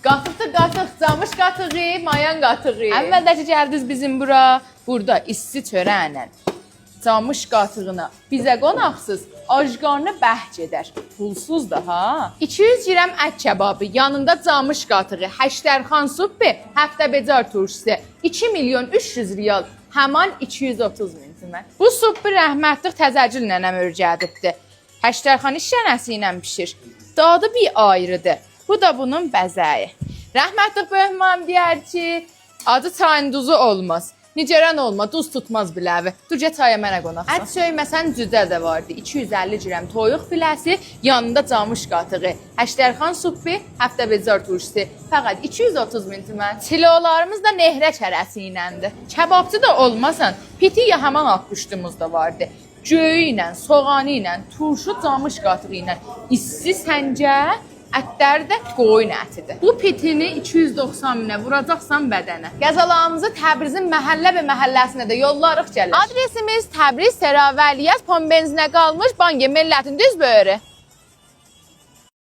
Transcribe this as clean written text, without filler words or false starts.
Qatıq, camış qatığı, mayan qatığı. Əvvəldəki gəldiniz bizim bura. Burada isti çörəklə camış qatığına bizə qonaqsız, ajqarnı bəhc edər. Pulsuz da ha. 200 qram ət kebabı, yanında camış qatığı, Həşdərxan suppi, həftə becar turşusu, 2 milyon 300 riyal, həman 230 min tümən. Bu suppi rəhmətlik təzəcül nənəm örgədibdir. Həşdərxan işlənəsi ilə bişir. Dadı bir ayrıdır. Bu da bunun bəzəyi. Rəhmətlik Böhmam deyər ki, adı çayın duzu olmaz. Nicərən olma, duz tutmaz biləvi. Dur, get çaya mənə qonaqsan. Ət söyməsən cücə də vardı. 250 qram toyuq filəsi, yanında camış qatığı, Həşdərxan suppi, həftə becar turşusu. Fəqət 230 min tümən. Kilolarımız da nehrə çərəsi iləndir. Kebabçı da olmasan, piti ya həman atmışdığımız da vardı. Göyü ilə, soğanı ilə, turşu camış qatığı ilə, issi səncə, ətləri də qoyun ətidir. Bu pitini 290 minə vuracaqsan bədənə. Qəzalarımızı Təbrizin məhəllə və məhəlləsinə də yollarıq gəlir. Adresimiz Təbriz Səravəliyyət Pom benzinə qalmış Bange Millətin düz böyrü.